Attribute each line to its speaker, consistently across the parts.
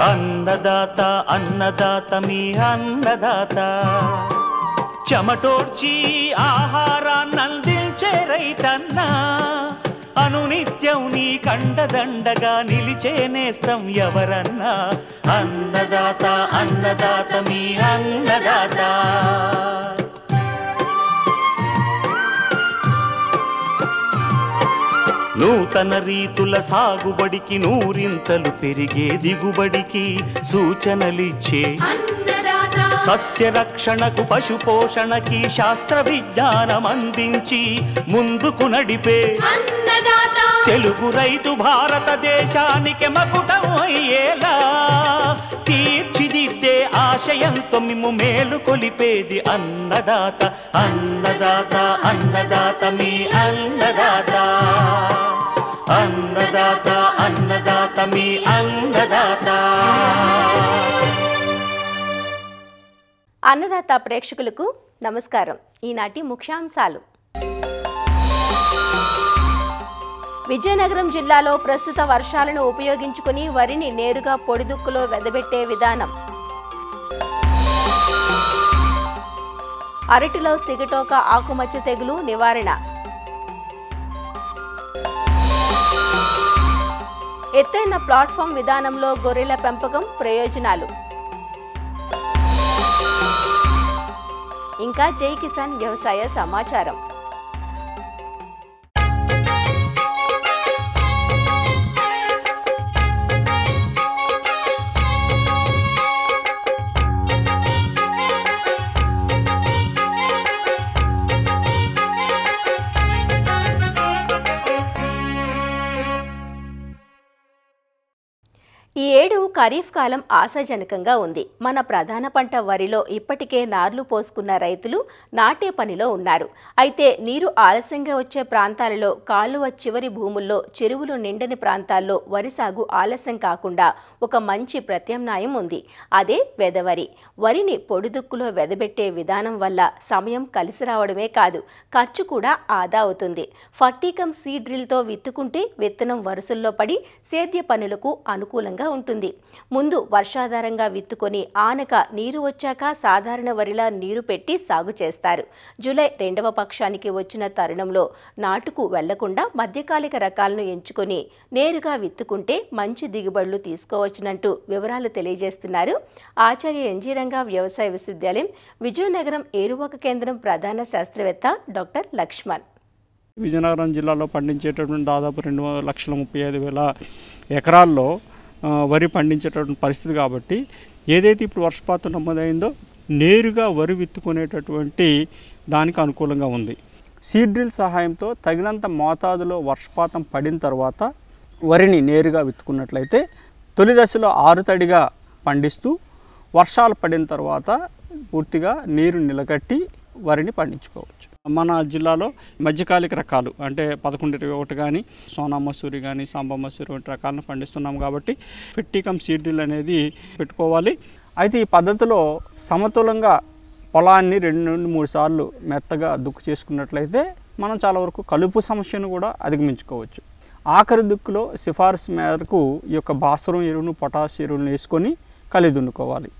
Speaker 1: అన్నదాత అన్నదాత మీ అన్నదాత చెమటోడ్చి ఆహారాన్నందించే రైతన్నా అనునిత్యం నీ కండదండగా నిలిచే నేస్తం ఎవరన్నా అన్నదాత అన్నదాత మీ అన్నదాత నూతన రీతుల సాగుబడికి నూరింతలు పెరిగే దిగుబడికి సూచనలిచ్చే సస్య రక్షణకు పశు పోషణకి శాస్త్ర విజ్ఞానం అందించి ముందుకు నడిపే తెలుగు రైతు భారతదేశానికి మకుటం అయ్యేలా తీర్చిదిద్దే ఆశయంతో మిమ్ము మేలు కొలిపేది అన్నదాత అన్నదాత అన్నదాత మీ అన్నదాత అన్నదాత అన్నదాత మీ అన్నదాత.
Speaker 2: అన్నదాత ప్రేక్షకులకు నమస్కారం. ఈనాటి ముఖ్యాంశాలు. విజయనగరం జిల్లాలో ప్రస్తుత వర్షాలను ఉపయోగించుకుని వరిని నేరుగా పొడిదుక్కులో వెదబెట్టే విధానం. అరటిలో సిగటోక ఆకుమచ్చ తెగులు నివారణ. ఎత్తైన ప్లాట్ఫామ్ విధానంలో గొర్రెల పెంపకం ప్రయోజనాలు. ఇంకా జై కిసాన్ వ్యవసాయ సమాచారం. ఈ ఏడు ఖరీఫ్ కాలం ఆశాజనకంగా ఉంది. మన ప్రధాన పంట వరిలో ఇప్పటికే నార్లు పోసుకున్న రైతులు నాటే పనిలో ఉన్నారు. అయితే నీరు ఆలస్యంగా వచ్చే ప్రాంతాలలో, కాలువ చివరి భూముల్లో, చెరువులు నిండని ప్రాంతాల్లో వరి సాగు ఆలస్యం కాకుండా ఒక మంచి ప్రత్యామ్నాయం ఉంది. అదే వెదవరి. వరిని పొడిదుక్కులో వెదబెట్టే విధానం వల్ల సమయం కలిసి రావడమే కాదు, ఖర్చు కూడా ఆదా అవుతుంది. ఫర్టీకమ్ సీడ్ డ్రిల్తో విత్తుకుంటే విత్తనం వరుసల్లో పడి సేద్య పనులకు అనుకూలంగా ఉంటుంది. ముందు వర్షాధారంగా విత్తుకొని ఆనక నీరు వచ్చాక సాధారణ వరిలా నీరు పెట్టి సాగు చేస్తారు. జూలై 2వ పక్షానికి వచ్చిన తరుణంలో నాటుకు వెళ్లకుండా మధ్యకాలిక రకాలను ఎంచుకొని నేరుగా విత్తుకుంటే మంచి దిగుబడులు తీసుకోవచ్చునంటూ వివరాలు తెలియజేస్తున్నారు ఆచార్య ఎన్జీ రంగా వ్యవసాయ విశ్వవిద్యాలయం విజయనగరం ఏరువాక కేంద్రం ప్రధాన శాస్త్రవేత్త డాక్టర్ లక్ష్మణ్.
Speaker 3: విజయనగరం జిల్లాలో పండించేటటువంటి దాదాపు 2,35,000 ఎకరాల్లో వరి పండించేటటువంటి పరిస్థితి కాబట్టి ఏదైతే ఇప్పుడు వర్షపాతం నమోదైందో నేరుగా వరి విత్తుకునేటటువంటి దానికి అనుకూలంగా ఉంది. సీడ్ డ్రిల్ సహాయంతో తగినంత మోతాదులో వర్షపాతం పడిన తర్వాత వరిని నేరుగా విత్తుకున్నట్లయితే తొలి దశలో ఆరుతడిగా పండిస్తూ వర్షాలు పడిన తర్వాత పూర్తిగా నీరు నిలకట్టి వరిని పండించుకోవచ్చు. మన జిల్లాలో మధ్యకాలిక రకాలు అంటే 1121 కానీ, సోనా మసూరి కానీ, సాంబా మసూరి వంటి రకాలను పండిస్తున్నాం కాబట్టి ఫెర్టికమ్ సీడ్ డ్రిల్ అనేది పెట్టుకోవాలి. అయితే ఈ పద్ధతిలో సమతులంగా పొలాన్ని 2 నుండి 3 సార్లు మెత్తగా దుక్కు చేసుకున్నట్లయితే మనం చాలా వరకు కలుపు సమస్యను కూడా అధిగమించుకోవచ్చు. ఆఖరి దుక్కులో సిఫార్సు మేరకు ఈ యొక్క భాస్వరం ఎరువును, పొటాష్ ఎరువులను వేసుకొని కలిగి దున్నుకోవాలి.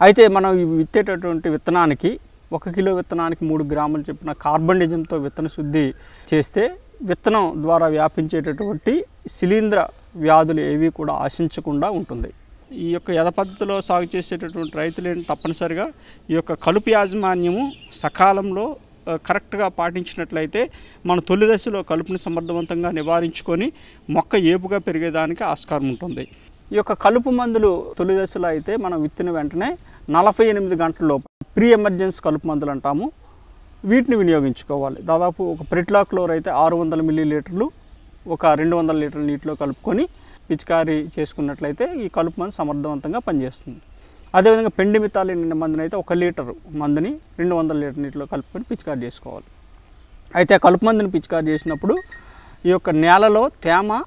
Speaker 3: అయితే మనం విత్తేటటువంటి విత్తనానికి 1 కిలో విత్తనానికి 3 గ్రాములు చొప్పున కార్బన్ డిజంతో విత్తన శుద్ధి చేస్తే విత్తనం ద్వారా వ్యాపించేటటువంటి శిలీంధ్ర వ్యాధులు ఏవి కూడా ఆశించకుండా ఉంటుంది. ఈ యొక్క యథ పద్ధతిలో సాగు చేసేటటువంటి రైతులు తప్పనిసరిగా ఈ యొక్క కలుపు యాజమాన్యము సకాలంలో కరెక్ట్గా పాటించినట్లయితే మన తొలి దశలో కలుపుని సమర్థవంతంగా నివారించుకొని మొక్క ఏపుగా పెరిగేదానికి ఆస్కారం ఉంటుంది. ఈ యొక్క కలుపు మందులు తొలి దశలో అయితే మనం విత్తిన వెంటనే 48 గంటల్లో ప్రీ ఎమర్జెన్సీ కలుపు మందులు అంటాము, వీటిని వినియోగించుకోవాలి. దాదాపు ఒక ప్రెట్లాక్లోర్ అయితే 600 మిల్లీలీటర్లు ఒక 200 లీటర్ల నీటిలో కలుపుకొని పిచికారీ చేసుకున్నట్లయితే ఈ కలుపు మందు సమర్థవంతంగా పనిచేస్తుంది. అదేవిధంగా పెండిమితాలిన్ అనే మందుని అయితే 1 లీటరు మందుని 200 లీటర్ నీటిలో కలుపుకొని పిచికారీ చేసుకోవాలి. అయితే ఆ కలుపు మందుని పిచికారీ చేసినప్పుడు ఈ యొక్క నేలలో తేమ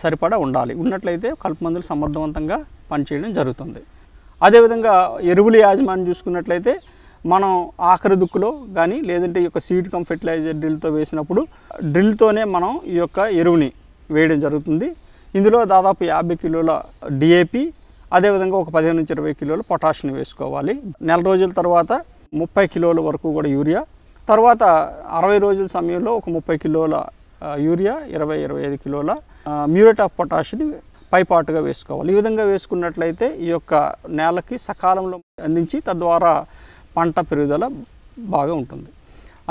Speaker 3: సరిపడా ఉండాలి. ఉన్నట్లయితే కలుపు మందులు సమర్థవంతంగా పనిచేయడం జరుగుతుంది. అదేవిధంగా ఎరువుల యాజమాన్యం చూసుకున్నట్లయితే మనం ఆఖరి దుక్కులో కానీ లేదంటే ఈ యొక్క సీడ్ కమ్ ఫెర్టిలైజర్ డ్రిల్తో వేసినప్పుడు డ్రిల్తోనే మనం ఈ యొక్క ఎరువుని వేయడం జరుగుతుంది. ఇందులో దాదాపు 50 కిలోల డిఏపి, అదేవిధంగా ఒక 15 నుంచి 20 కిలోలు పొటాషియం వేసుకోవాలి. నెల రోజుల తర్వాత 30 కిలోల వరకు కూడా యూరియా, తర్వాత 60 రోజుల సమయంలో ఒక 30 కిలోల యూరియా, 20-25 కిలోల మ్యూరేట్ ఆఫ్ పొటాషియం పైపాటుగా వేసుకోవాలి. ఈ విధంగా వేసుకున్నట్లయితే ఈ యొక్క నేలకి సకాలంలో అందించి తద్వారా పంట పెరుగుదల బాగా ఉంటుంది.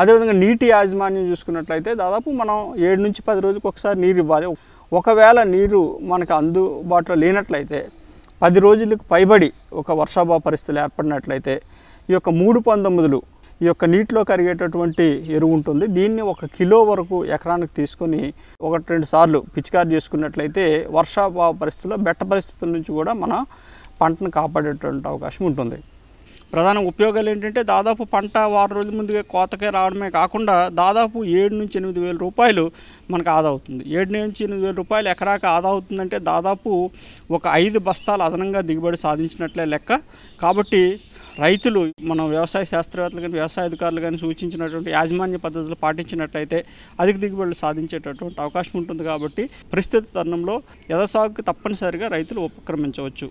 Speaker 3: అదేవిధంగా నీటి యాజమాన్యం చూసుకున్నట్లయితే దాదాపు మనం 7 నుంచి 10 రోజులకు ఒకసారి నీరు ఇవ్వాలి. ఒకవేళ నీరు మనకు అందుబాటులో లేనట్లయితే 10 రోజులకు పైబడి ఒక వర్షాభావ పరిస్థితులు ఏర్పడినట్లయితే ఈ యొక్క 3/19 ఈ యొక్క నీటిలో కరిగేటటువంటి ఎరువు ఉంటుంది. దీన్ని 1 కిలో వరకు ఎకరానికి తీసుకొని 1-2 సార్లు పిచికారి చేసుకున్నట్లయితే వర్షాభావ పరిస్థితుల్లో బెట్ట పరిస్థితుల నుంచి కూడా మన పంటను కాపాడేటువంటి అవకాశం ఉంటుంది. ప్రధాన ఉపయోగాలు ఏంటంటే దాదాపు పంట వారం రోజుల ముందుగా కోతకే రావడమే కాకుండా దాదాపు 7 నుంచి 8 వేల రూపాయలు మనకు ఆదా అవుతుంది. 7 నుంచి 8 వేల రూపాయలు ఎకరాకి ఆదా అవుతుందంటే దాదాపు ఒక 5 బస్తాలు అదనంగా దిగుబడి సాధించినట్లే లెక్క. కాబట్టి రైతులు మన వ్యవసాయ శాస్త్రవేత్తలు కానీ వ్యవసాయ అధికారులు కానీ సూచించినటువంటి యాజమాన్య పద్ధతులు పాటించినట్లయితే అధిక దిగుబడులు సాధించేటటువంటి అవకాశం ఉంటుంది. కాబట్టి ప్రస్తుత తరుణంలో యథసాగుకు తప్పనిసరిగా రైతులు ఉపక్రమించవచ్చు.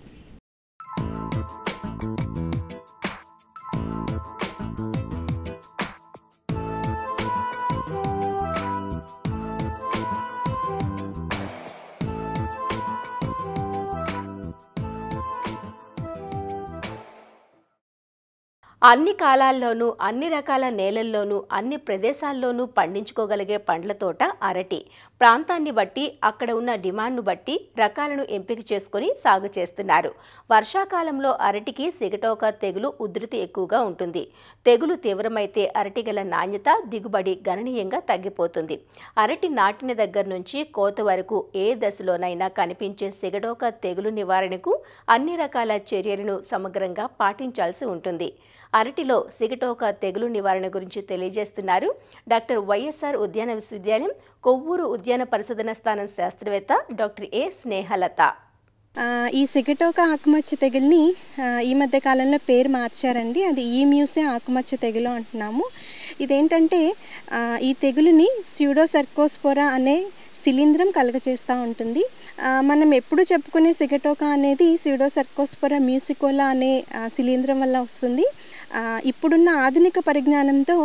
Speaker 2: అన్ని కాలాల్లోనూ అన్ని రకాల నేలల్లోనూ అన్ని ప్రదేశాల్లోనూ పండించుకోగలిగే పండ్ల తోట అరటి. ప్రాంతాన్ని బట్టి అక్కడ ఉన్న డిమాండ్ను బట్టి రకాలను ఎంపిక చేసుకుని సాగు చేస్తున్నారు. వర్షాకాలంలో అరటికి సిగటోక తెగులు ఉధృతి ఎక్కువగా ఉంటుంది. తెగులు తీవ్రమైతే అరటి గల నాణ్యత, దిగుబడి గణనీయంగా తగ్గిపోతుంది. అరటి నాటిన దగ్గర నుంచి కోత వరకు ఏ దశలోనైనా కనిపించే సిగటోక తెగులు నివారణకు అన్ని రకాల చర్యలను సమగ్రంగా పాటించాల్సి ఉంటుంది. అరటిలో సిగటోక తెగులు నివారణ గురించి తెలియజేస్తున్నారు డాక్టర్ వైఎస్ఆర్ ఉద్యాన విశ్వవిద్యాలయం కొవ్వూరు ఉద్యాన పరిశోధన స్థానం శాస్త్రవేత్త డాక్టర్ ఏ స్నేహలత.
Speaker 4: ఈ సిగటోక ఆకుమచ్చ తెగుల్ని ఈ మధ్య కాలంలో పేరు మార్చారండి. అది ఈమ్యూసే ఆకుమచ్చ తెగులు అంటున్నాము. ఇదేంటంటే ఈ తెగులుని స్యూడోసర్కోస్పోరా అనే శిలీంధ్రం కలుగచేస్తూ ఉంటుంది. మనం ఎప్పుడు చెప్పుకునే సిగటోక అనేది స్యూడోసర్కోస్పోరా మ్యూసికోలా అనే శిలీంధ్రం వల్ల వస్తుంది. ఇప్పుడున్న ఆధునిక పరిజ్ఞానంతో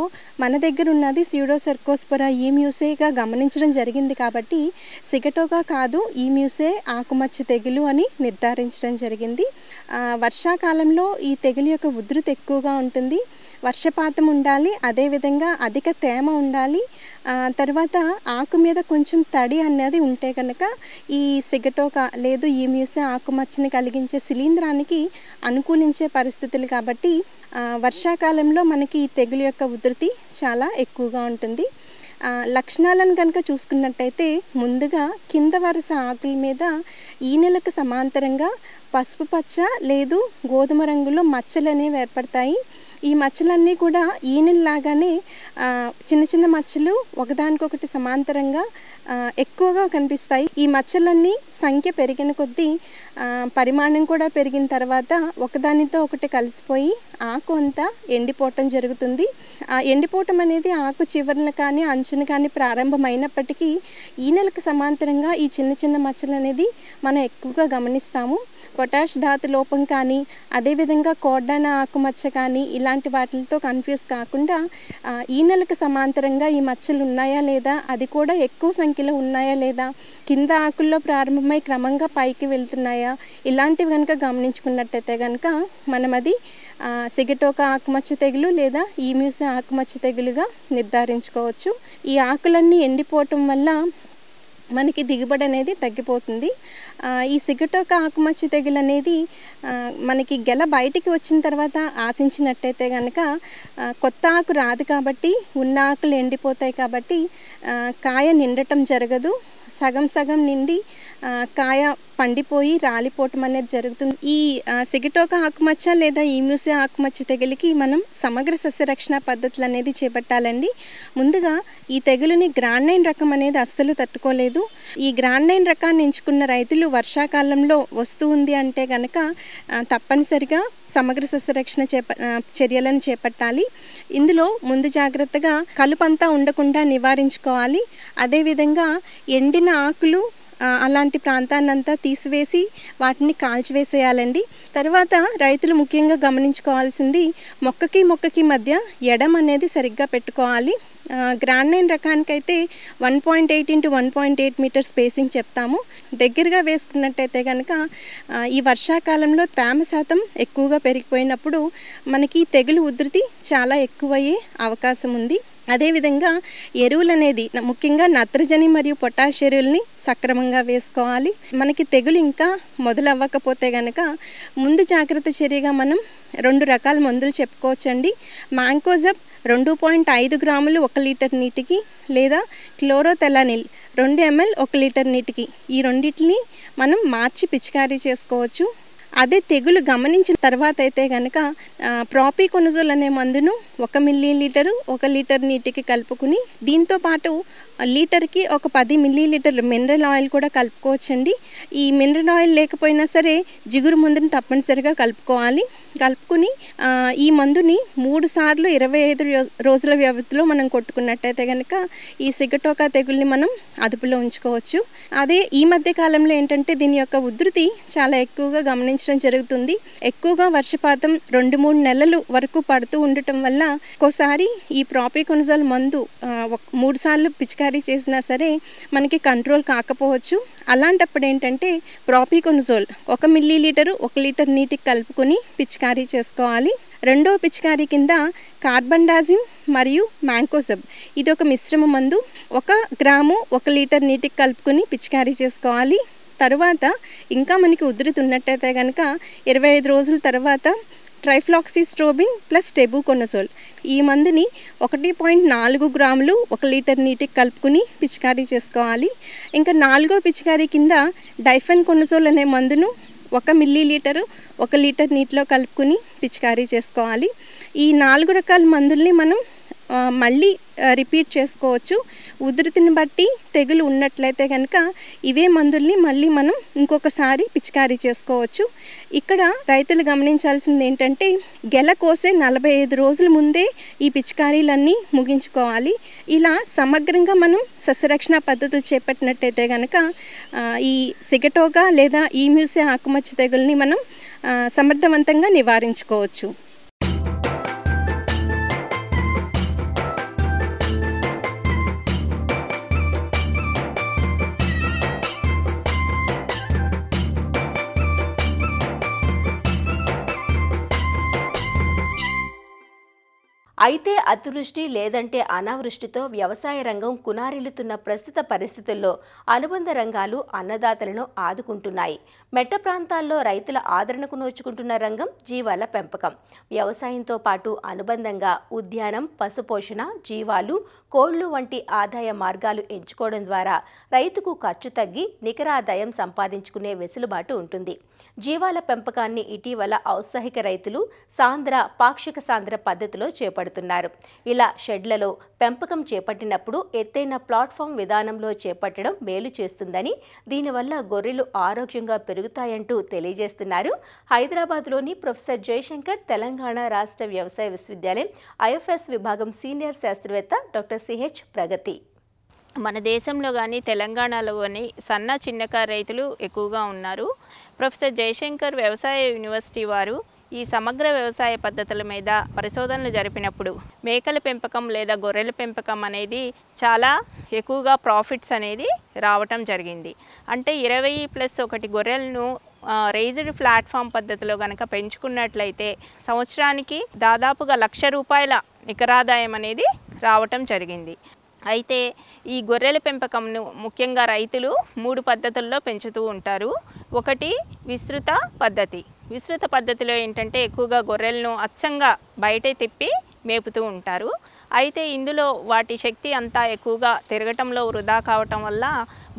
Speaker 4: మన దగ్గర ఉన్నది స్యూడోసర్కోస్పోరా ఈమ్యూసేగా గమనించడం జరిగింది. కాబట్టి సిగటోక కాదు, ఈమ్యూసే ఆకుమచ్చ తెగులు అని నిర్ధారించడం జరిగింది. వర్షాకాలంలో ఈ తెగులు యొక్క ఉధృతి ఎక్కువగా ఉంటుంది. వర్షపాతం ఉండాలి, అదేవిధంగా అధిక తేమ ఉండాలి, తర్వాత ఆకు మీద కొంచెం తడి అనేది ఉంటే కనుక ఈ సిగటోక లేదు ఈమ్యూసే ఆకుమచ్చని కలిగించే శిలీంధ్రానికి అనుకూలించే పరిస్థితులు. కాబట్టి వర్షాకాలంలో మనకి ఈ తెగులు యొక్క ఉధృతి చాలా ఎక్కువగా ఉంటుంది. లక్షణాలను కనుక చూసుకున్నట్టయితే ముందుగా కింద వరుస ఆకుల మీద ఈనెలకు సమాంతరంగా పసుపు పచ్చ లేదు గోధుమ రంగులో మచ్చలు అనేవి ఏర్పడతాయి. ఈ మచ్చలన్నీ కూడా ఈనెల్లాగానే చిన్న చిన్న మచ్చలు ఒకదానికొకటి సమాంతరంగా ఎక్కువగా కనిపిస్తాయి. ఈ మచ్చలన్నీ సంఖ్య పెరిగిన కొద్దీ పరిమాణం కూడా పెరిగిన తర్వాత ఒకదానితో ఒకటి కలిసిపోయి ఆకు అంతా ఎండిపోవటం జరుగుతుంది. ఎండిపోవటం అనేది ఆకు చివరన కానీ అంచున కానీ ప్రారంభమైనప్పటికీ ఈనెలకు సమాంతరంగా ఈ చిన్న చిన్న మచ్చలు అనేది మనం ఎక్కువగా గమనిస్తాము. పొటాష్ ధాతు లోపం కానీ అదేవిధంగా కోడ్డాన ఆకుమచ్చ కానీ ఇలాంటి వాటితో కన్ఫ్యూజ్ కాకుండా ఈనెలకు సమాంతరంగా ఈ మచ్చలు ఉన్నాయా లేదా, అది కూడా ఎక్కువ సంఖ్యలో ఉన్నాయా లేదా, కింద ఆకుల్లో ప్రారంభమై క్రమంగా పైకి వెళ్తున్నాయా, ఇలాంటివి కనుక గమనించుకున్నట్టయితే కనుక మనం అది సిగటోక ఆకుమచ్చ తెగులు లేదా ఈమ్యూసే ఆకుమచ్చ తెగులుగా నిర్ధారించుకోవచ్చు. ఈ ఆకులన్నీ ఎండిపోవటం వల్ల మనకి దిగుబడి అనేది తగ్గిపోతుంది. ఈ సిగటోక ఆకుమచ్చ తెగులు అనేది మనకి గెల బయటికి వచ్చిన తర్వాత ఆశించినట్టయితే కనుక కొత్త ఆకు రాదు కాబట్టి ఉన్న ఆకులు ఎండిపోతాయి. కాబట్టి కాయ నిండటం జరగదు, సగం సగం నిండి కాయ పండిపోయి రాలిపోవటం అనేది జరుగుతుంది. ఈ సిగటోక ఆకుమచ్చ లేదా ఈమ్యూసే ఆకుమచ్చ తెగులుకి మనం సమగ్ర సస్యరక్షణ పద్ధతులు అనేది చేపట్టాలండి. ముందుగా ఈ తెగులుని గ్రాండైన్ రకం అనేది అస్సలు తట్టుకోలేదు. ఈ గ్రాండైన్ రకాన్ని ఎంచుకున్న రైతులు వర్షాకాలంలో వస్తూ ఉంది అంటే కనుక తప్పనిసరిగా సమగ్ర సస్యరక్షణ చర్యలను చేపట్టాలి. ఇందులో ముందు జాగ్రత్తగా కలుపంతా ఉండకుండా నివారించుకోవాలి. అదేవిధంగా ఎండిన ఆకులు అలాంటి ప్రాంతాన్నంతా తీసివేసి వాటిని కాల్చివేసేయాలండి. తర్వాత రైతులు ముఖ్యంగా గమనించుకోవాల్సింది మొక్కకి మధ్య ఎడం అనేది సరిగ్గా పెట్టుకోవాలి. గ్రాండ్ 9 రకానికైతే 1.8 × 1.8 మీటర్ స్పేసింగ్ చెప్తాము. దగ్గరగా వేసుకున్నట్టయితే కనుక ఈ వర్షాకాలంలో తేమ శాతం ఎక్కువగా పెరిగిపోయినప్పుడు మనకి తెగులు ఉధృతి చాలా ఎక్కువయ్యే అవకాశం ఉంది. అదేవిధంగా ఎరువులు అనేది ముఖ్యంగా నత్రజని మరియు పొటాష్ ఎరువుల్ని సక్రమంగా వేసుకోవాలి. మనకి తెగులు ఇంకా మొదలవ్వకపోతే కనుక ముందు జాగ్రత్త చర్యగా మనం 2 రకాల మందులు చెప్పుకోవచ్చండి. మ్యాంకోజబ్ 2.5 గ్రాములు 1 లీటర్ నీటికి, లేదా క్లోరోథెలానిల్ 2 ml 1 లీటర్ నీటికి, ఈ రెండింటిని మనం మార్చి పిచికారీ చేసుకోవచ్చు. అదే తెగులు గమనించిన తర్వాత అయితే కనుక ప్రాపికొనజోల్ అనే మందును 1 మిల్లీలీటరు 1 లీటర్ నీటికి కలుపుకుని, దీంతో పాటు లీటర్కి ఒక 10 మిల్లీలీటర్లు మినరల్ ఆయిల్ కూడా కలుపుకోవచ్చండి. ఈ మినరల్ ఆయిల్ లేకపోయినా సరే జిగురు మందుని తప్పనిసరిగా కలుపుకోవాలి. కలుపుకుని ఈ మందుని 3 సార్లు 25 రోజుల వ్యవధిలో మనం కొట్టుకున్నట్టయితే కనుక ఈ సిగటోకా తెగుల్ని మనం అదుపులో ఉంచుకోవచ్చు. అదే ఈ మధ్య కాలంలో ఏంటంటే దీని యొక్క ఉధృతి చాలా ఎక్కువగా గమనించడం జరుగుతుంది. ఎక్కువగా వర్షపాతం 2-3 నెలలు వరకు పడుతూ ఉండటం వల్ల ఒక్కోసారి ఈ ప్రాపికొనజోల్ మందు 3 సార్లు పిచికారీ చేసినా సరే మనకి కంట్రోల్ కాకపోవచ్చు. అలాంటప్పుడు ఏంటంటే ప్రాపికొనజోల్ 1 మిల్లీలీటరు 1 లీటర్ నీటికి కలుపుకొని పిచికారీ చేసుకోవాలి. రెండో పిచికారీ కింద కార్బండాజిమ్ మరియు మ్యాంకోజబ్, ఇది ఒక మిశ్రమ మందు 1 గ్రాము 1 లీటర్ నీటికి కలుపుకొని పిచికారీ చేసుకోవాలి. తరువాత ఇంకా మనకి ఉధృతి ఉన్నట్టయితే కనుక 25 రోజుల తర్వాత ట్రైఫ్లాక్సిస్ట్రోబిన్ ప్లస్ టెబుకొనజోల్, ఈ మందుని 1.4 గ్రాములు 1 లీటర్ నీటికి కలుపుకుని పిచికారీ చేసుకోవాలి. ఇంకా 4వ పిచికారీ కింద డైఫెన్కొనజోల్ అనే మందును 1 మిల్లీలీటరు 1 లీటర్ నీటిలో కలుపుకుని పిచికారీ చేసుకోవాలి. ఈ 4 రకాల మందుల్ని మనం మళ్ళీ రిపీట్ చేసుకోవచ్చు. ఉధృతిని బట్టి తెగులు ఉన్నట్లయితే కనుక ఇవే మందుల్ని మళ్ళీ మనం ఇంకొకసారి పిచికారీ చేసుకోవచ్చు. ఇక్కడ రైతులు గమనించాల్సింది ఏంటంటే గెల కోసే 45 రోజుల ముందే ఈ పిచికారీలన్నీ ముగించుకోవాలి. ఇలా సమగ్రంగా మనం సస్యరక్షణ పద్ధతులు చేపట్టినట్టయితే కనుక ఈ సిగటోకా లేదా ఈ మ్యూసే ఆకుమచ్చ తెగుల్ని మనం సమర్థవంతంగా నివారించుకోవచ్చు.
Speaker 2: అయితే అతివృష్టి లేదంటే అనావృష్టితో వ్యవసాయ రంగం కునారిల్లుతున్న ప్రస్తుత పరిస్థితుల్లో అనుబంధ రంగాలు అన్నదాతలను ఆదుకుంటున్నాయి. మెట్ట ప్రాంతాల్లో రైతుల ఆదరణకు నోచుకుంటున్న రంగం జీవాల పెంపకం. వ్యవసాయంతో పాటు అనుబంధంగా ఉద్యానం, పశుపోషణ, జీవాలు, కోళ్లు వంటి ఆదాయ మార్గాలు ఎంచుకోవడం ద్వారా రైతుకు ఖర్చు తగ్గి నికర ఆదాయం సంపాదించుకునే వెసులుబాటు ఉంటుంది. జీవాల పెంపకాన్ని ఇటీవల ఔత్సాహిక రైతులు పాక్షిక సాంద్ర పద్ధతిలో చేపడుతున్నారు. ఇలా షెడ్లలో పెంపకం చేపట్టినప్పుడు ఎత్తైన ప్లాట్ఫామ్ విధానంలో చేపట్టడం మేలు చేస్తుందని, దీనివల్ల గొర్రెలు ఆరోగ్యంగా పెరుగుతాయంటూ తెలియజేస్తున్నారు హైదరాబాద్లోని ప్రొఫెసర్ జయశంకర్ తెలంగాణ రాష్ట్ర వ్యవసాయ విశ్వవిద్యాలయం IFS విభాగం సీనియర్ శాస్త్రవేత్త డాక్టర్ CH ప్రగతి.
Speaker 5: మన దేశంలో కానీ తెలంగాణలో కానీ సన్న చిన్నకారు రైతులు ఎక్కువగా ఉన్నారు. ప్రొఫెసర్ జయశంకర్ వ్యవసాయ యూనివర్సిటీ వారు ఈ సమగ్ర వ్యవసాయ పద్ధతుల మీద పరిశోధనలు జరిపినప్పుడు మేకల పెంపకం లేదా గొర్రెల పెంపకం అనేది చాలా ఎక్కువగా ప్రాఫిట్స్ అనేది రావటం జరిగింది. అంటే 20+1 గొర్రెలను రైజ్డ్ ప్లాట్ఫామ్ పద్ధతిలో కనుక పెంచుకున్నట్లయితే సంవత్సరానికి దాదాపుగా ₹1,00,000 నికరాదాయం అనేది రావటం జరిగింది. అయితే ఈ గొర్రెల పెంపకంను ముఖ్యంగా రైతులు 3 పద్ధతుల్లో పెంచుతూ ఉంటారు. ఒకటి విస్తృత పద్ధతి. విస్తృత పద్ధతిలో ఏంటంటే ఎక్కువగా గొర్రెలను అచ్చంగా బయటే తిప్పి మేపుతూ ఉంటారు. అయితే ఇందులో వాటి శక్తి అంతా ఎక్కువగా తిరగటంలో వృధా కావటం వల్ల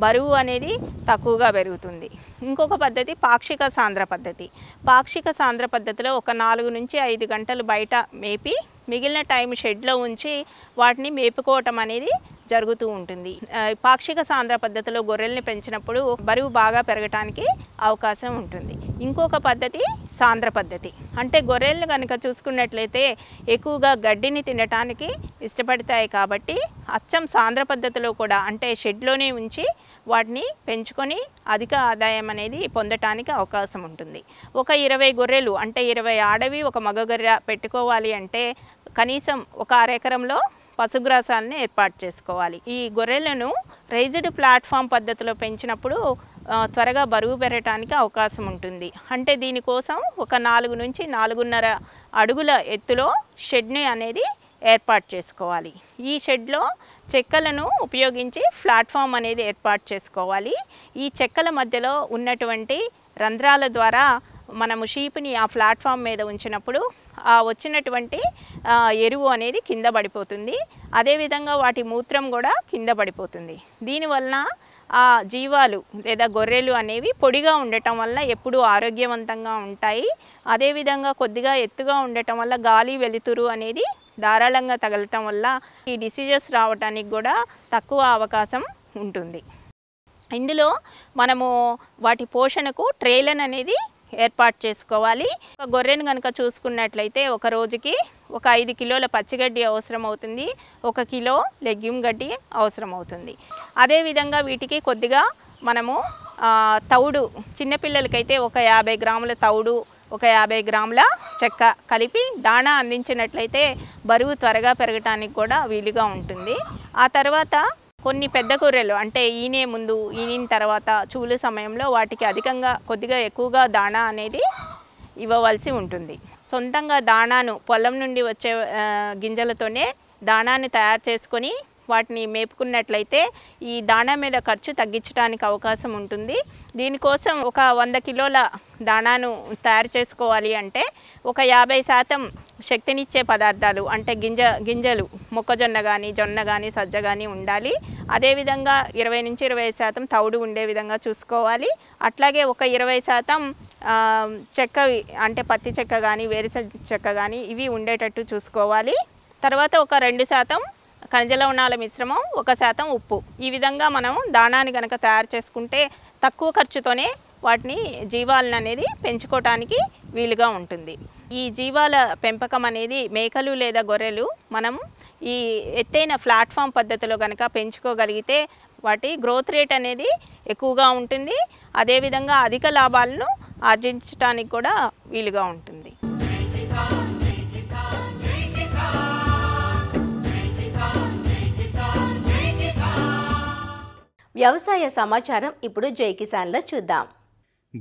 Speaker 5: బరువు అనేది తక్కువగా పెరుగుతుంది. ఇంకొక పద్ధతి పాక్షిక సాంద్ర పద్ధతి. పాక్షిక సాంద్ర పద్ధతిలో ఒక 4 నుంచి 5 గంటలు బయట మేపి మిగిలిన టైం షెడ్లో ఉంచి వాటిని మేపుకోవటం అనేది జరుగుతూ ఉంటుంది. పాక్షిక సాంద్ర పద్ధతిలో గొర్రెల్ని పెంచినప్పుడు బరువు బాగా పెరగటానికి అవకాశం ఉంటుంది. ఇంకొక పద్ధతి సాంద్ర పద్ధతి. అంటే గొర్రెలను కనుక చూసుకున్నట్లయితే ఎక్కువగా గడ్డిని తినటానికి ఇష్టపడతాయి కాబట్టి అచ్చం సాంద్ర పద్ధతిలో కూడా అంటే షెడ్లోనే ఉంచి వాటిని పెంచుకొని అధిక ఆదాయం అనేది పొందటానికి అవకాశం ఉంటుంది. ఒక 20 గొర్రెలు అంటే 20 ఆడవి ఒక మగ గొర్రె పెట్టుకోవాలి అంటే కనీసం ఒక అరెకరంలో పశుగ్రాసాలను ఏర్పాటు చేసుకోవాలి. ఈ గొర్రెలను రైజ్డ్ ప్లాట్ఫామ్ పద్ధతిలో పెంచినప్పుడు త్వరగా బరువు పెరగటానికి అవకాశం ఉంటుంది. అంటే దీనికోసం ఒక 4 నుంచి 4.5 అడుగుల ఎత్తులో షెడ్ని అనేది ఏర్పాటు చేసుకోవాలి. ఈ షెడ్లో చెక్కలను ఉపయోగించి ప్లాట్ఫామ్ అనేది ఏర్పాటు చేసుకోవాలి. ఈ చెక్కల మధ్యలో ఉన్నటువంటి రంధ్రాల ద్వారా మనము షీప్ని ఆ ప్లాట్ఫామ్ మీద ఉంచినప్పుడు ఆ వచ్చినటువంటి ఎరువు అనేది కింద పడిపోతుంది. అదేవిధంగా వాటి మూత్రం కూడా కింద పడిపోతుంది. దీనివలన ఆ జీవాలు లేదా గొర్రెలు అనేవి పొడిగా ఉండటం వల్ల ఎప్పుడూ ఆరోగ్యవంతంగా ఉంటాయి. అదేవిధంగా కొద్దిగా ఎత్తుగా ఉండటం వల్ల గాలి వెలుతురు అనేది ధారాళంగా తగలటం వల్ల ఈ డిసీజెస్ రావడానికి కూడా తక్కువ అవకాశం ఉంటుంది. ఇందులో మనము వాటి పోషణకు ట్రేలను అనేది ఏర్పాటు చేసుకోవాలి. ఒక గొర్రెను కనుక చూసుకున్నట్లయితే ఒక రోజుకి ఒక 5 కిలోల పచ్చిగడ్డి అవసరం అవుతుంది, 1 కిలో లెగ్యూమ్ గడ్డి అవసరం అవుతుంది. అదేవిధంగా వీటికి కొద్దిగా మనము తౌడు, చిన్నపిల్లలకైతే ఒక 50 గ్రాముల తౌడు, ఒక 50 గ్రాముల చెక్క కలిపి దాణా అందించినట్లయితే బరువు త్వరగా పెరగటానికి కూడా వీలుగా ఉంటుంది. ఆ తర్వాత కొన్ని పెద్ద గొర్రెలు అంటే ఈనిన తర్వాత చూలు సమయంలో వాటికి కొద్దిగా ఎక్కువగా దాణా అనేది ఇవ్వవలసి ఉంటుంది. సొంతంగా దాణాను పొలం నుండి వచ్చే గింజలతోనే దాణాన్ని తయారు చేసుకొని వాటిని మేపుకున్నట్లయితే ఈ దాణా మీద ఖర్చు తగ్గించడానికి అవకాశం ఉంటుంది. దీనికోసం ఒక 100 కిలోల దాణాను తయారు చేసుకోవాలి అంటే ఒక 50% శక్తినిచ్చే పదార్థాలు అంటే గింజలు మొక్కజొన్న కానీ జొన్న కానీ సజ్జ కానీ ఉండాలి. అదేవిధంగా 20 నుంచి 20% తౌడు ఉండే విధంగా చూసుకోవాలి. అట్లాగే ఒక 20% చెక్కవి అంటే పత్తి చెక్క కానీ వేరుశెనగ చెక్క కానీ ఇవి ఉండేటట్టు చూసుకోవాలి. తర్వాత ఒక 2% ఖనిజ లవణాల మిశ్రమం, 1% ఉప్పు. ఈ విధంగా మనం దాణాన్ని కనుక తయారు చేసుకుంటే తక్కువ ఖర్చుతోనే వాటిని జీవాలను అనేది పెంచుకోవటానికి వీలుగా ఉంటుంది. ఈ జీవాల పెంపకం అనేది మేకలు లేదా గొర్రెలు మనం ఈ ఎత్తైన ప్లాట్ఫామ్ పద్ధతిలో కనుక పెంచుకోగలిగితే వాటి గ్రోత్ రేట్ అనేది ఎక్కువగా ఉంటుంది. అదేవిధంగా అధిక లాభాలను ఆర్జించడానికి కూడా వీలుగా ఉంటుంది.
Speaker 2: వ్యవసాయ సమాచారం ఇప్పుడు జై కిసాన్లో చూద్దాం.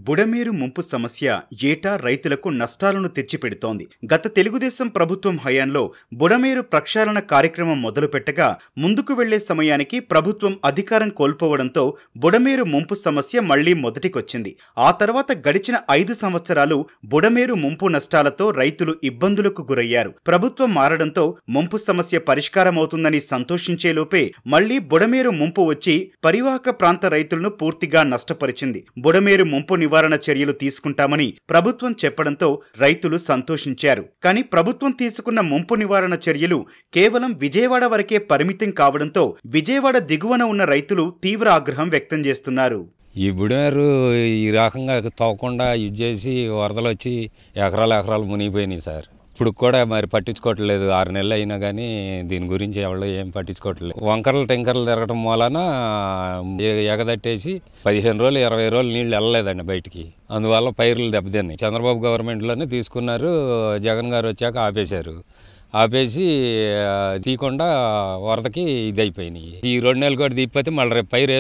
Speaker 6: బుడమేరు ముంపు సమస్య ఏటా రైతులకు నష్టాలను తెచ్చిపెడుతోంది. గత తెలుగుదేశం ప్రభుత్వం హయాంలో బుడమేరు ప్రక్షాళన కార్యక్రమం మొదలుపెట్టగా ముందుకు వెళ్లే సమయానికి ప్రభుత్వం అధికారం కోల్పోవడంతో బుడమేరు ముంపు సమస్య మళ్లీ మొదటికొచ్చింది. ఆ తర్వాత గడిచిన 5 సంవత్సరాలు బుడమేరు ముంపు నష్టాలతో రైతులు ఇబ్బందులకు గురయ్యారు. ప్రభుత్వం మారడంతో ముంపు సమస్య పరిష్కారమవుతుందని సంతోషించేలోపే మళ్లీ బుడమేరు ముంపు వచ్చి పరివాహక ప్రాంత రైతులను పూర్తిగా నష్టపరిచింది. బుడమేరు ముంపు నివారణ చర్యలు తీసుకుంటామని ప్రభుత్వం చెప్పడంతో రైతులు సంతోషించారు. కానీ ప్రభుత్వం తీసుకున్న ముంపు నివారణ చర్యలు కేవలం విజయవాడ వరకే పరిమితం కావడంతో విజయవాడ దిగువన ఉన్న రైతులు తీవ్ర ఆగ్రహం వ్యక్తం చేస్తున్నారు.
Speaker 7: ఈ బుడమేరు ఈ రకంగా తవ్వకుండా ఇది చేసి వరదలు వచ్చి ఎకరాలు మునిగిపోయినాయి సార్. ఇప్పుడు కూడా మరి పట్టించుకోవట్లేదు. 6 నెలలు అయినా కానీ దీని గురించి ఎవరు ఏం పట్టించుకోవట్లేదు. వంకరలు టెంకర్లు తిరగడం వలన ఎగదట్టేసి 15 రోజులు 20 రోజులు నీళ్లు వెళ్ళలేదండి బయటికి. అందువల్ల పైర్లు దెబ్బతిన్నాయి. చంద్రబాబు గవర్నమెంట్లోనే తీసుకున్నారు, జగన్ గారు వచ్చాక ఆపేసి తీయకుండా వరదకి ఇది అయిపోయినాయి. ఈ 2 నెలలు కూడా తీపితే మళ్ళీ రేపు పైరు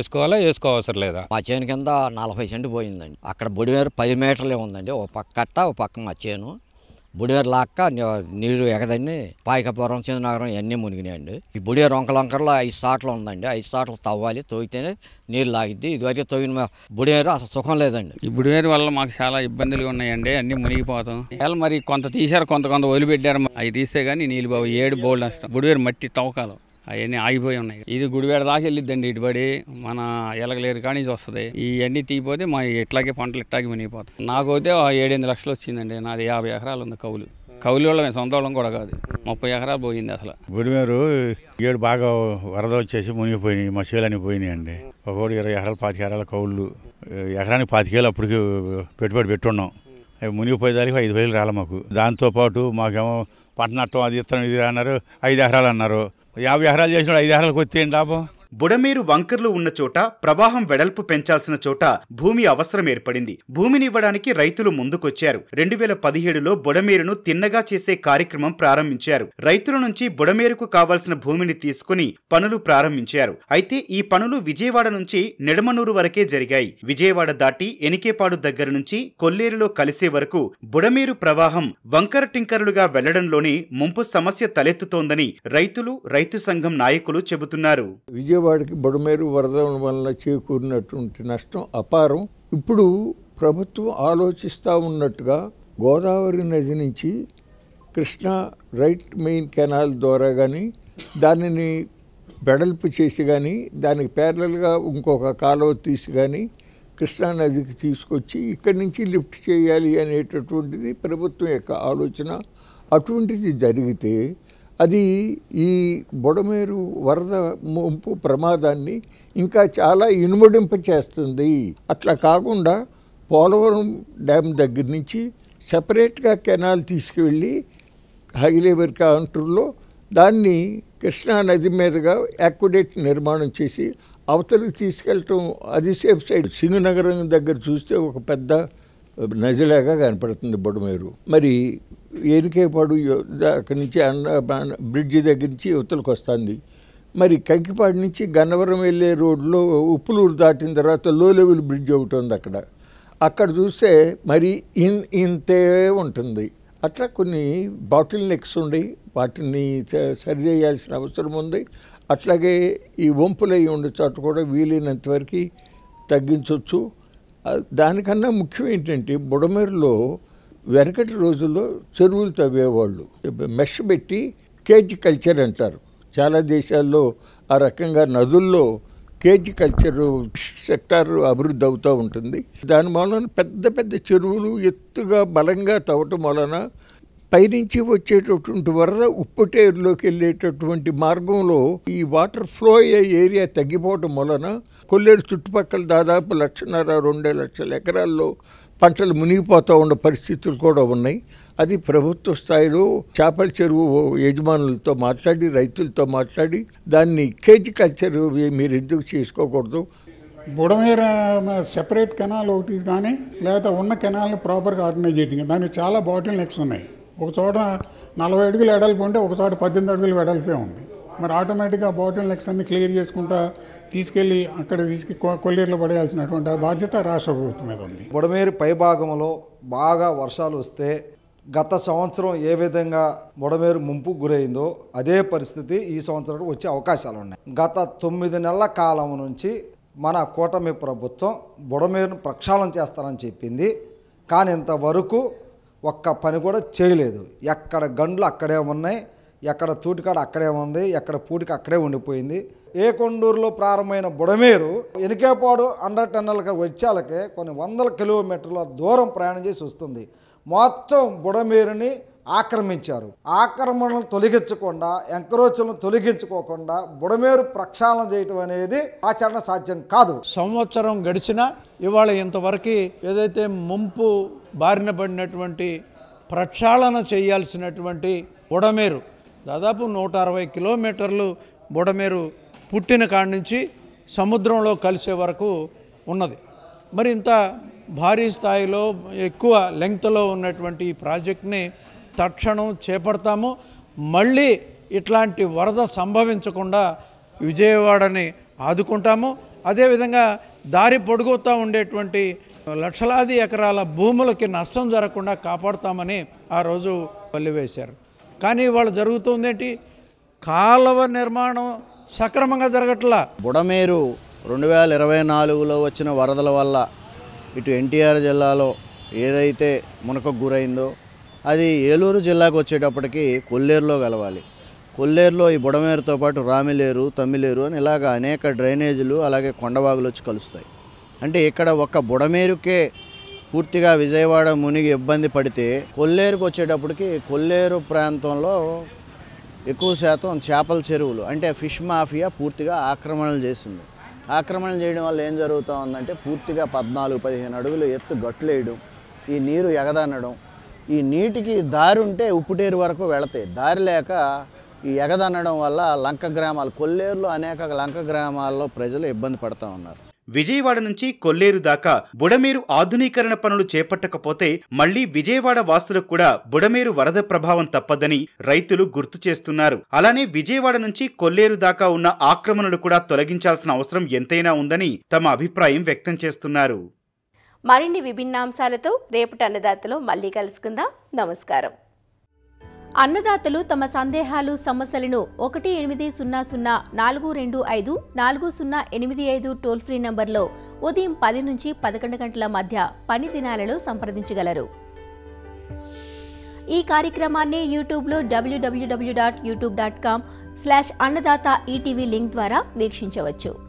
Speaker 7: వేసుకోవసరం లేదా.
Speaker 8: మా చేను కింద 40 సెంటు పోయిందండి. అక్కడ బుడిమేరు 10 మీటర్లే ఉందండి. ఒక పక్క కట్ట, ఒక పక్క మా చేను. బుడివేరు లాక్క నీరు ఎగదండి. పాయకపురం చంద్రనగరం ఇవన్నీ మునిగినాయండి. ఈ బుడివేరు వంకలంకరలో 5 సాట్లు ఉందండి. 5 సాట్లు తవ్వాలి, తవ్వితేనే నీరు లాగిద్ది. ఇదివరకు తవ్విన బుడివేరు అసలు సుఖం లేదండి.
Speaker 9: ఈ బుడివేరు వల్ల మాకు చాలా ఇబ్బందులు ఉన్నాయండి. అన్ని మునిగిపోతాం. మరి కొంత తీశారు, కొంత వదిలిపెట్టారు. అవి తీస్తే కానీ నీళ్ళు బాబు 7 బోల్డ్ నష్టం. బుడివేరు మట్టి తవ్వకాలు అవన్నీ ఆగిపోయి ఉన్నాయి. ఇది గుడివేడ దాకా వెళ్ళిద్దండి. ఇటుబడి మన ఎలగలేరు కానీ వస్తుంది. ఇవన్నీ తీయపోతే మా ఇట్లాగే పంటలు ఇట్లాగే మునిగిపోతాయి. నాకైతే 7-8 లక్షలు వచ్చిందండి. నాది 50 ఎకరాలు ఉంది కౌలు వాళ్ళమే, సొంత వాళ్ళం కూడా కాదు. 30 ఎకరాలు పోయింది అసలు.
Speaker 10: బుడిమేరు 7 బాగా వరద వచ్చేసి మునిగిపోయినాయి. మా చేలన్నీ పోయినాయండి. ఒకటి 20 ఎకరాలు 25 ఎకరాల కౌళ్ళు, ఎకరానికి 25 అప్పటికి పెట్టుబడి పెట్టున్నాం. మునిగిపోయేదానికి 5,000 రాలే మాకు. దాంతోపాటు మాకేమో పంట నష్టం అది ఇత్తనం ఇది అన్నారు, 5 ఎకరాలు అన్నారు. 50 ఎకరాలు చేసినాడు 5 ఎకరాలకు వచ్చి ఏం లాభం?
Speaker 6: బుడమేరు వంకర్లు ఉన్న చోట ప్రవాహం వెడల్పు పెంచాల్సిన చోట భూమి అవసరం ఏర్పడింది. భూమిని ఇవ్వడానికి రైతులు ముందుకొచ్చారు. 2017లో బుడమేరును తిన్నగా చేసే కార్యక్రమం ప్రారంభించారు. రైతుల నుంచి బుడమేరుకు కావాల్సిన భూమిని తీసుకుని పనులు ప్రారంభించారు. అయితే ఈ పనులు విజయవాడ నుంచి నిడమనూరు వరకే జరిగాయి. విజయవాడ దాటి ఎనికేపాడు దగ్గర నుంచి కొల్లేరులో కలిసే వరకు బుడమేరు ప్రవాహం వంకర టింకరులుగా వెళ్లడంలోనే ముంపు సమస్య తలెత్తుతోందని రైతులు, రైతు సంఘం నాయకులు చెబుతున్నారు.
Speaker 11: విజయవాడకి బుడమేరు వరద వల్ల చేకూరినటువంటి నష్టం అపారం. ఇప్పుడు ప్రభుత్వం ఆలోచిస్తూ ఉన్నట్టుగా గోదావరి నది నుంచి కృష్ణా రైట్ మెయిన్ కెనాల్ ద్వారా కానీ దానిని వెడల్పు చేసి కానీ దానికి ప్యారలల్గా ఇంకొక కాలువ తీసి కానీ కృష్ణా నదికి తీసుకొచ్చి ఇక్కడి నుంచి లిఫ్ట్ చేయాలి అనేటటువంటిది ప్రభుత్వం యొక్క ఆలోచన. అటువంటిది జరిగితే అది ఈ బుడమేరు వరద ముంపు ప్రమాదాన్ని ఇంకా చాలా ఇనుమడింప చేస్తుంది. అట్లా కాకుండా పోలవరం డ్యామ్ దగ్గర నుంచి సెపరేట్గా కెనాల్ తీసుకువెళ్ళి హైలేవర్ కాంటూర్లో దాన్ని కృష్ణా నది మీదుగా యాక్విడేట్ నిర్మాణం చేసి అవతలికి తీసుకెళ్ళటం అది సేఫ్ సైడ్. సింగనగరం దగ్గర చూస్తే ఒక పెద్ద నదిలాగా కనపడుతుంది బుడమేరు. మరి ఏనికేపాడు అక్కడి నుంచి బ్రిడ్జి దగ్గర నుంచి యువతలకు వస్తుంది. మరి కంకిపాడు నుంచి గన్నవరం వెళ్ళే రోడ్లో ఉప్పులూరు దాటిన తర్వాత లో లెవెల్ బ్రిడ్జ్ ఒకటి ఉంది అక్కడ చూస్తే మరి ఇంతే ఉంటుంది. అట్లా కొన్ని బాటిల్ నెక్స్ ఉండి వాటిని సరిచేయాల్సిన అవసరం ఉంది. అట్లాగే ఈ వంపులై ఉండే చోట కూడా వీలైనంత వరకు తగ్గించవచ్చు. దానికన్నా ముఖ్యం ఏంటంటే బుడమేరులో వెనకటి రోజుల్లో చెరువులు తవ్వేవాళ్ళు మెష్ పెట్టి కేజీ కల్చర్ అంటారు. చాలా దేశాల్లో ఆ రకంగా నదుల్లో కేజీ కల్చర్ సెక్టార్ అభివృద్ధి అవుతూ ఉంటుంది. దాని వలన పెద్ద పెద్ద చెరువులు ఎత్తుగా బలంగా తవ్వటం వలన పైనుంచి వచ్చేటటువంటి వరద ఉప్పుటేరులోకి వెళ్ళేటటువంటి మార్గంలో ఈ వాటర్ ఫ్లో అయ్యే ఏరియా తగ్గిపోవటం వలన కొల్లేరు చుట్టుపక్కల దాదాపు 1.5-2 లక్షల ఎకరాల్లో పంటలు మునిగిపోతూ ఉన్న పరిస్థితులు కూడా ఉన్నాయి. అది ప్రభుత్వ స్థాయిలో చేపల చెరువు యజమానులతో మాట్లాడి రైతులతో మాట్లాడి దాన్ని కేజీ కల్చర్ మీరు ఎందుకు చేసుకోకూడదు,
Speaker 12: బుడమేర సెపరేట్ కెనాల్ ఒకటి కానీ లేదా ఉన్న కెనాల్ని ప్రాపర్గా ఆర్గనైజ్ చేయడం. దానికి చాలా బాటిల్ నెక్స్ ఉన్నాయి. ఒక చోట 40 అడుగులు వెడల్పు ఉంటే ఒక చోట 18 అడుగులు వెడల్పే ఉంది. మరి ఆటోమేటిక్గా బాటిల్ నెక్స్ అన్ని క్లియర్ చేసుకుంటా తీసుకెళ్ళి అక్కడ కొల్లేరులో పడేయాల్సినటువంటి బాధ్యత రాష్ట్ర ప్రభుత్వం మీద ఉంది.
Speaker 13: బుడమేరు పైభాగంలో బాగా వర్షాలు వస్తే గత సంవత్సరం ఏ విధంగా బుడమేరు ముంపు గురైందో అదే పరిస్థితి ఈ సంవత్సరం వచ్చే అవకాశాలు ఉన్నాయి. గత 9 నెలల కాలం నుంచి మన కూటమి ప్రభుత్వం బుడమేరును ప్రక్షాళన చేస్తారని చెప్పింది. కానీ ఇంతవరకు ఒక్క పని కూడా చేయలేదు. ఎక్కడ గండ్లు అక్కడే ఉన్నాయి, ఎక్కడ తూటికాడ అక్కడే ఉంది, ఎక్కడ పూటికి అక్కడే ఉండిపోయింది. ఏ కొండూరులో ప్రారంభమైన బుడమేరు ఎనికేపాడు 100 టన్నుల వచ్చాలకే కొన్ని 100 కిలోమీటర్ల దూరం ప్రయాణం చేసి వస్తుంది. మొత్తం బుడమేరుని ఆక్రమించారు. ఆక్రమణను తొలగించకుండా, ఎంకరోచలను తొలగించుకోకుండా బుడమేరు ప్రక్షాళన చేయటం అనేది ఆచరణ సాధ్యం కాదు.
Speaker 14: సంవత్సరం గడిచినా ఇవాళ ఇంతవరకు ఏదైతే ముంపు బారిన పడినటువంటి ప్రక్షాళన చేయాల్సినటువంటి బుడమేరు దాదాపు 160 కిలోమీటర్లు బుడమేరు పుట్టిన కాడి నుంచి సముద్రంలో కలిసే వరకు ఉన్నది. మరి ఇంత భారీ స్థాయిలో ఎక్కువ లెంగ్త్లో ఉన్నటువంటి ఈ ప్రాజెక్ట్ని తక్షణం చేపడతాము. మళ్ళీ ఇట్లాంటి వరద సంభవించకుండా విజయవాడని ఆదుకుంటాము. అదేవిధంగా దారి పొడుగుతూ ఉండేటువంటి లక్షలాది ఎకరాల భూములకి నష్టం జరగకుండా కాపాడుతామని ఆ రోజు వల్లివేశారు. కానీ వాళ్ళు జరుగుతుందేంటి, కాలువ నిర్మాణం సక్రమంగా జరగట్లా.
Speaker 15: బుడమేరు 2024లో వచ్చిన వరదల వల్ల ఇటు ఎన్టీఆర్ జిల్లాలో ఏదైతే మునకకు గురైందో అది ఏలూరు జిల్లాకు వచ్చేటప్పటికి కొల్లేరులో కలవాలి. కొల్లేరులో ఈ బుడమేరుతో పాటు రామిలేరు, తమ్మిలేరు అని ఇలాగ అనేక డ్రైనేజీలు అలాగే కొండవాగులు వచ్చి కలుస్తాయి. అంటే ఇక్కడ ఒక్క బుడమేరుకే పూర్తిగా విజయవాడ మునిగి ఇబ్బంది పడితే కొల్లేరుకు వచ్చేటప్పటికి కొల్లేరు ప్రాంతంలో ఎక్కువ శాతం చేపల చెరువులు అంటే ఫిష్ మాఫియా పూర్తిగా ఆక్రమణలు చేసింది. ఆక్రమణ చేయడం వల్ల ఏం జరుగుతూ ఉందంటే పూర్తిగా 14-15 అడుగులు ఎత్తు గట్లు వేయడం, ఈ నీరు ఎగదన్నడం, ఈ నీటికి దారి ఉంటే ఉప్పుటేరు వరకు వెళతాయి, దారి లేక ఈ ఎగదన్నడం వల్ల లంక గ్రామాలు, కొల్లేరులో అనేక లంక గ్రామాల్లో ప్రజలు ఇబ్బంది పడుతూ ఉన్నారు.
Speaker 6: విజయవాడ నుంచి కొల్లేరు దాకా బుడమేరు ఆధునీకరణ పనులు చేపట్టకపోతే మళ్లీ విజయవాడ వాసులకు కూడా బుడమేరు వరద ప్రభావం తప్పదని రైతులు గుర్తు చేస్తున్నారు. అలానే విజయవాడ నుంచి కొల్లేరు దాకా ఉన్న ఆక్రమణలు కూడా తొలగించాల్సిన అవసరం ఎంతైనా ఉందని తమ అభిప్రాయం వ్యక్తం చేస్తున్నారు.
Speaker 2: మరిన్ని విభిన్నాంశాలతో రేపటి అన్నదాతలో మళ్ళీ కలుసుకుందాం. నమస్కారం. అన్నదాతలు తమ సందేహాలు, సమస్యలను 18004254085 టోల్ ఫ్రీ నంబర్లో ఉదయం 10 నుంచి 11 గంటల మధ్య పని దినాలలో సంప్రదించగలరు. ఈ కార్యక్రమాన్ని యూట్యూబ్లో www.youtube.com/అన్నదాత ఈటీవీ లింక్ ద్వారా వీక్షించవచ్చు.